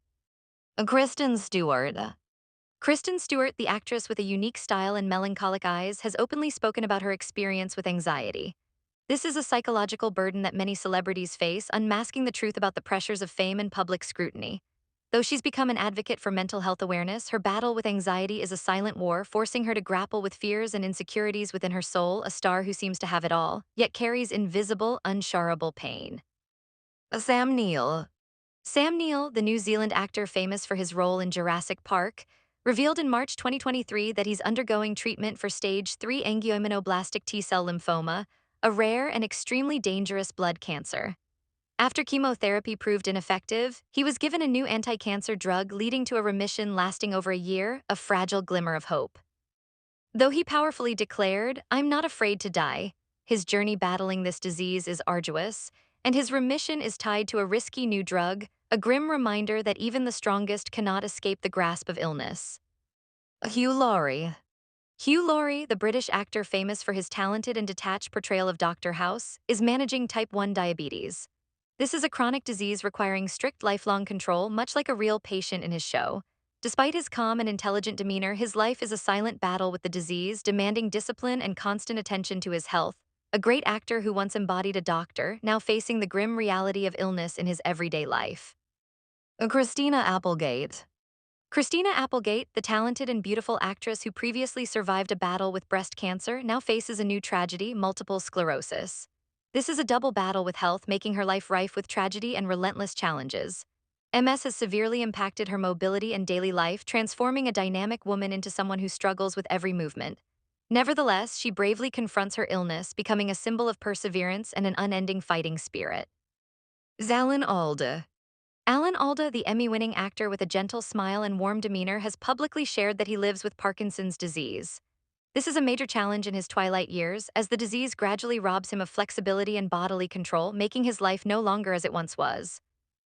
Kristen Stewart. Kristen Stewart, the actress with a unique style and melancholic eyes, has openly spoken about her experience with anxiety. This is a psychological burden that many celebrities face, unmasking the truth about the pressures of fame and public scrutiny. Though she's become an advocate for mental health awareness, her battle with anxiety is a silent war, forcing her to grapple with fears and insecurities within her soul, a star who seems to have it all, yet carries invisible, unsharable pain. Sam Neill. Sam Neill, the New Zealand actor famous for his role in Jurassic Park, revealed in March 2023 that he's undergoing treatment for stage 3 angioimmunoblastic T-cell lymphoma, a rare and extremely dangerous blood cancer. After chemotherapy proved ineffective, he was given a new anti-cancer drug leading to a remission lasting over a year, a fragile glimmer of hope. Though he powerfully declared, "I'm not afraid to die," his journey battling this disease is arduous, and his remission is tied to a risky new drug, a grim reminder that even the strongest cannot escape the grasp of illness. Hugh Laurie. Hugh Laurie, the British actor famous for his talented and detached portrayal of Dr. House, is managing type 1 diabetes. This is a chronic disease requiring strict lifelong control, much like a real patient in his show. Despite his calm and intelligent demeanor, his life is a silent battle with the disease, demanding discipline and constant attention to his health. A great actor who once embodied a doctor, now facing the grim reality of illness in his everyday life. Christina Applegate. Christina Applegate, the talented and beautiful actress who previously survived a battle with breast cancer, now faces a new tragedy, multiple sclerosis. This is a double battle with health, making her life rife with tragedy and relentless challenges. MS has severely impacted her mobility and daily life, transforming a dynamic woman into someone who struggles with every movement. Nevertheless, she bravely confronts her illness, becoming a symbol of perseverance and an unending fighting spirit. Alan Alda. Alan Alda, the Emmy-winning actor with a gentle smile and warm demeanor, has publicly shared that he lives with Parkinson's disease. This is a major challenge in his twilight years, as the disease gradually robs him of flexibility and bodily control, making his life no longer as it once was.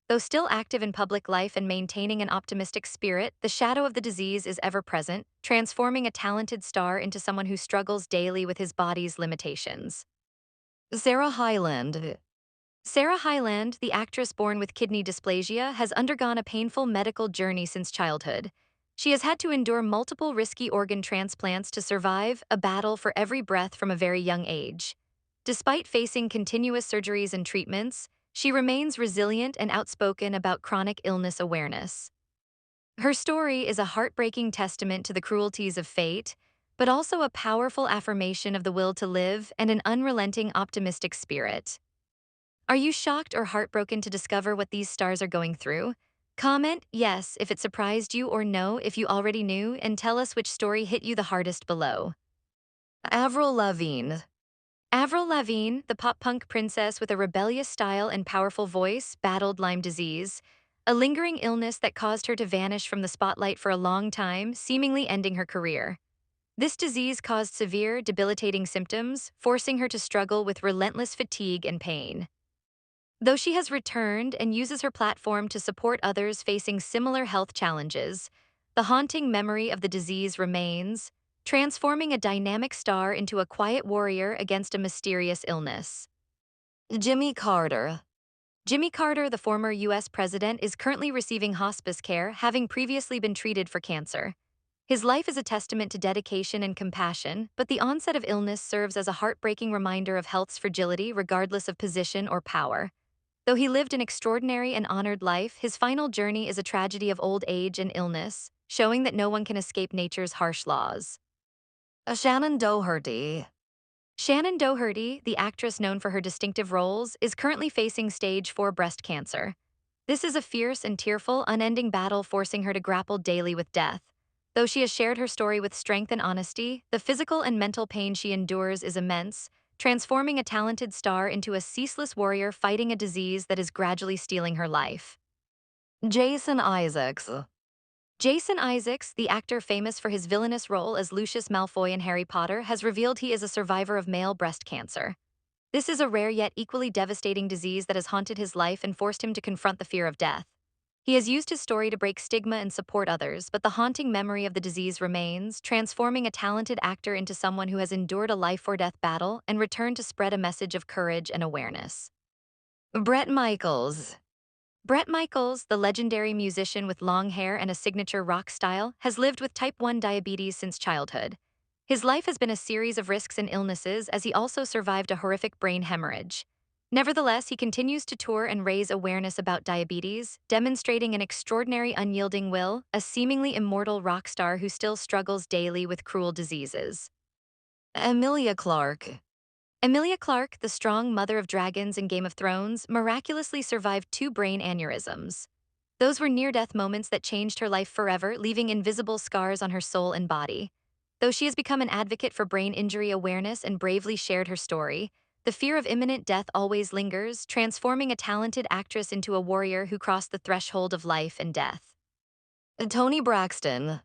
Though still active in public life and maintaining an optimistic spirit, the shadow of the disease is ever present, transforming a talented star into someone who struggles daily with his body's limitations. Sarah Hyland. Sarah Hyland, the actress born with kidney dysplasia, has undergone a painful medical journey since childhood. She has had to endure multiple risky organ transplants to survive, a battle for every breath from a very young age. Despite facing continuous surgeries and treatments, she remains resilient and outspoken about chronic illness awareness. Her story is a heartbreaking testament to the cruelties of fate, but also a powerful affirmation of the will to live and an unrelenting optimistic spirit. Are you shocked or heartbroken to discover what these stars are going through? Comment yes if it surprised you, or no if you already knew, and tell us which story hit you the hardest below. Avril Lavigne. Avril Lavigne, the pop-punk princess with a rebellious style and powerful voice, battled Lyme disease, a lingering illness that caused her to vanish from the spotlight for a long time, seemingly ending her career. This disease caused severe, debilitating symptoms, forcing her to struggle with relentless fatigue and pain. Though she has returned and uses her platform to support others facing similar health challenges, the haunting memory of the disease remains, transforming a dynamic star into a quiet warrior against a mysterious illness. Jimmy Carter. Jimmy Carter, the former U.S. president, is currently receiving hospice care, having previously been treated for cancer. His life is a testament to dedication and compassion, but the onset of illness serves as a heartbreaking reminder of health's fragility regardless of position or power. Though he lived an extraordinary and honored life, his final journey is a tragedy of old age and illness, showing that no one can escape nature's harsh laws. Shannon Doherty. Shannon Doherty, the actress known for her distinctive roles, is currently facing stage 4 breast cancer. This is a fierce and tearful, unending battle forcing her to grapple daily with death. Though she has shared her story with strength and honesty, the physical and mental pain she endures is immense, transforming a talented star into a ceaseless warrior fighting a disease that is gradually stealing her life. Jason Isaacs. Jason Isaacs, the actor famous for his villainous role as Lucius Malfoy in Harry Potter, has revealed he is a survivor of male breast cancer. This is a rare yet equally devastating disease that has haunted his life and forced him to confront the fear of death. He has used his story to break stigma and support others, but the haunting memory of the disease remains, transforming a talented actor into someone who has endured a life-or-death battle and returned to spread a message of courage and awareness. Bret Michaels. Bret Michaels, the legendary musician with long hair and a signature rock style, has lived with type 1 diabetes since childhood. His life has been a series of risks and illnesses as he also survived a horrific brain hemorrhage. Nevertheless, he continues to tour and raise awareness about diabetes, demonstrating an extraordinary unyielding will, a seemingly immortal rock star who still struggles daily with cruel diseases. Emilia Clarke. Emilia Clarke, the strong mother of dragons in Game of Thrones, miraculously survived 2 brain aneurysms. Those were near-death moments that changed her life forever, leaving invisible scars on her soul and body. Though she has become an advocate for brain injury awareness and bravely shared her story, the fear of imminent death always lingers, transforming a talented actress into a warrior who crossed the threshold of life and death. Toni Braxton.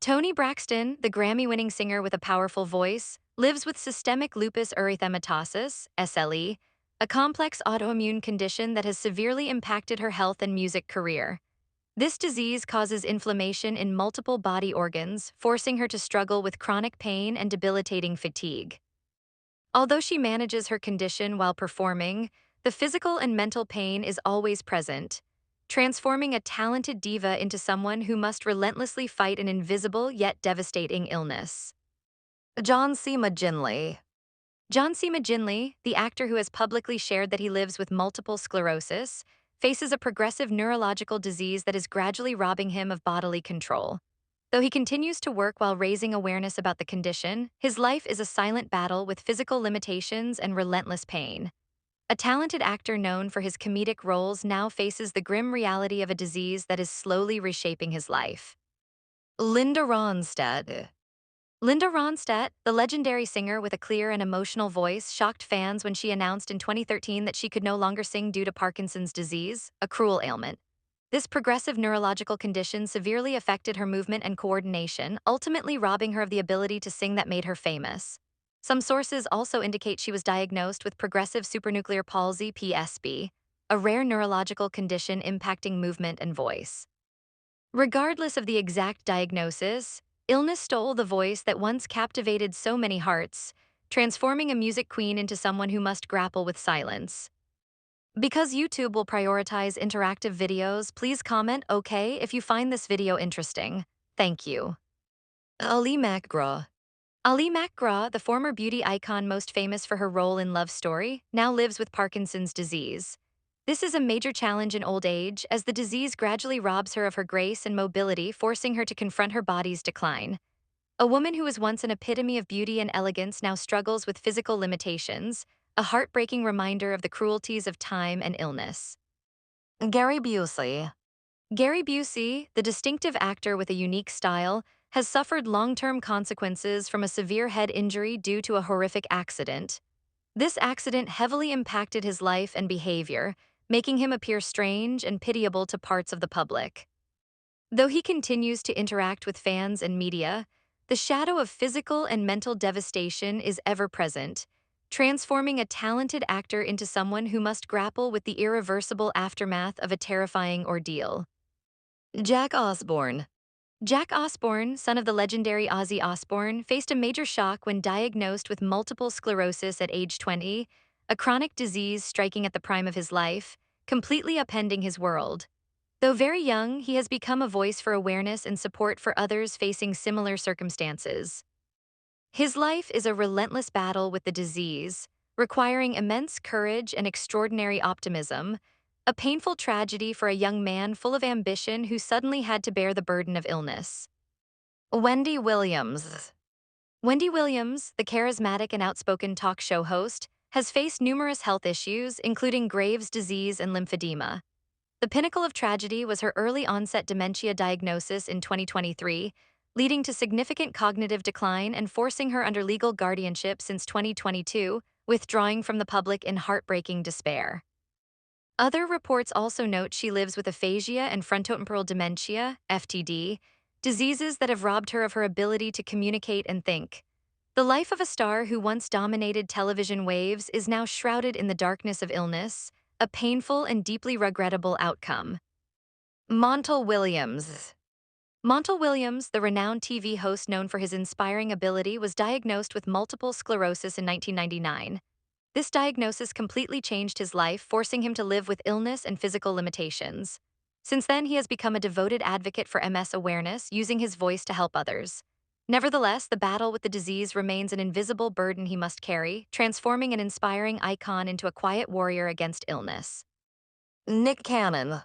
Toni Braxton, the Grammy-winning singer with a powerful voice, lives with systemic lupus erythematosus, SLE, a complex autoimmune condition that has severely impacted her health and music career. This disease causes inflammation in multiple body organs, forcing her to struggle with chronic pain and debilitating fatigue. Although she manages her condition while performing, the physical and mental pain is always present, transforming a talented diva into someone who must relentlessly fight an invisible yet devastating illness. John C. McGinley. John C. McGinley, the actor who has publicly shared that he lives with multiple sclerosis, faces a progressive neurological disease that is gradually robbing him of bodily control. Though he continues to work while raising awareness about the condition, his life is a silent battle with physical limitations and relentless pain. A talented actor known for his comedic roles now faces the grim reality of a disease that is slowly reshaping his life. Linda Ronstadt. Linda Ronstadt, the legendary singer with a clear and emotional voice, shocked fans when she announced in 2013 that she could no longer sing due to Parkinson's disease, a cruel ailment. This progressive neurological condition severely affected her movement and coordination, ultimately robbing her of the ability to sing that made her famous. Some sources also indicate she was diagnosed with progressive supranuclear palsy (PSP), a rare neurological condition impacting movement and voice. Regardless of the exact diagnosis, illness stole the voice that once captivated so many hearts, transforming a music queen into someone who must grapple with silence. Because YouTube will prioritize interactive videos, please comment OK if you find this video interesting. Thank you. Ali MacGraw. Ali MacGraw, the former beauty icon most famous for her role in Love Story, now lives with Parkinson's disease. This is a major challenge in old age, as the disease gradually robs her of her grace and mobility, forcing her to confront her body's decline. A woman who was once an epitome of beauty and elegance now struggles with physical limitations, a heartbreaking reminder of the cruelties of time and illness. Gary Busey. Gary Busey, the distinctive actor with a unique style, has suffered long-term consequences from a severe head injury due to a horrific accident. This accident heavily impacted his life and behavior, making him appear strange and pitiable to parts of the public. Though he continues to interact with fans and media, the shadow of physical and mental devastation is ever present, transforming a talented actor into someone who must grapple with the irreversible aftermath of a terrifying ordeal. Jack Osbourne. Jack Osbourne, son of the legendary Ozzy Osbourne, faced a major shock when diagnosed with multiple sclerosis at age 20, a chronic disease striking at the prime of his life, completely upending his world. Though very young, he has become a voice for awareness and support for others facing similar circumstances. His life is a relentless battle with the disease, requiring immense courage and extraordinary optimism, a painful tragedy for a young man full of ambition who suddenly had to bear the burden of illness. Wendy Williams. Wendy Williams, the charismatic and outspoken talk show host, has faced numerous health issues, including Graves' disease and lymphedema. The pinnacle of tragedy was her early onset dementia diagnosis in 2023, leading to significant cognitive decline and forcing her under legal guardianship since 2022, withdrawing from the public in heartbreaking despair. Other reports also note she lives with aphasia and frontotemporal dementia, FTD, diseases that have robbed her of her ability to communicate and think. The life of a star who once dominated television waves is now shrouded in the darkness of illness, a painful and deeply regrettable outcome. Montel Williams. Montel Williams, the renowned TV host known for his inspiring ability, was diagnosed with multiple sclerosis in 1999. This diagnosis completely changed his life, forcing him to live with illness and physical limitations. Since then, he has become a devoted advocate for MS awareness, using his voice to help others. Nevertheless, the battle with the disease remains an invisible burden he must carry, transforming an inspiring icon into a quiet warrior against illness. Nick Cannon.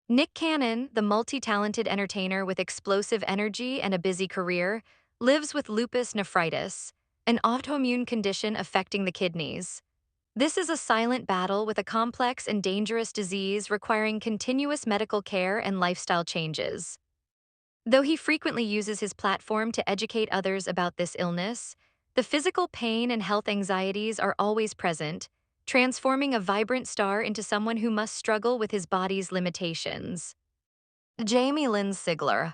Nick Cannon, the multi-talented entertainer with explosive energy and a busy career, lives with lupus nephritis, an autoimmune condition affecting the kidneys. This is a silent battle with a complex and dangerous disease requiring continuous medical care and lifestyle changes. Though he frequently uses his platform to educate others about this illness, the physical pain and health anxieties are always present, transforming a vibrant star into someone who must struggle with his body's limitations. Jamie Lynn Sigler.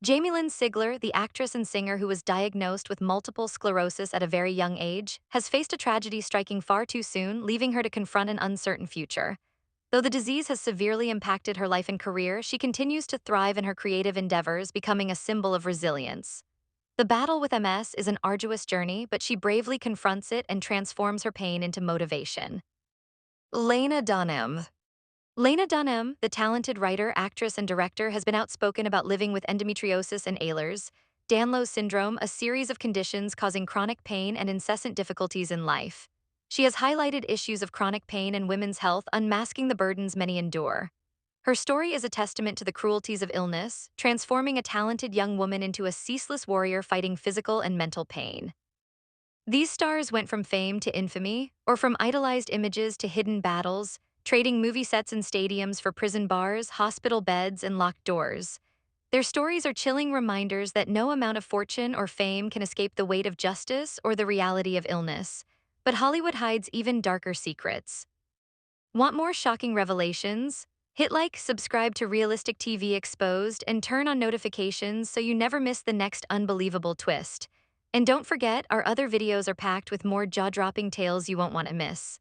Jamie Lynn Sigler, the actress and singer who was diagnosed with multiple sclerosis at a very young age, has faced a tragedy striking far too soon, leaving her to confront an uncertain future. Though the disease has severely impacted her life and career, she continues to thrive in her creative endeavors, becoming a symbol of resilience. The battle with MS is an arduous journey, but she bravely confronts it and transforms her pain into motivation. Lena Dunham. Lena Dunham, the talented writer, actress, and director, has been outspoken about living with endometriosis and Ehlers-Danlos syndrome, a series of conditions causing chronic pain and incessant difficulties in life. She has highlighted issues of chronic pain and women's health, unmasking the burdens many endure. Her story is a testament to the cruelties of illness, transforming a talented young woman into a ceaseless warrior fighting physical and mental pain. These stars went from fame to infamy, or from idolized images to hidden battles, trading movie sets and stadiums for prison bars, hospital beds, and locked doors. Their stories are chilling reminders that no amount of fortune or fame can escape the weight of justice or the reality of illness. But Hollywood hides even darker secrets. Want more shocking revelations? Hit like, subscribe to Realistic TV Exposed, and turn on notifications so you never miss the next unbelievable twist. And don't forget, our other videos are packed with more jaw-dropping tales you won't want to miss.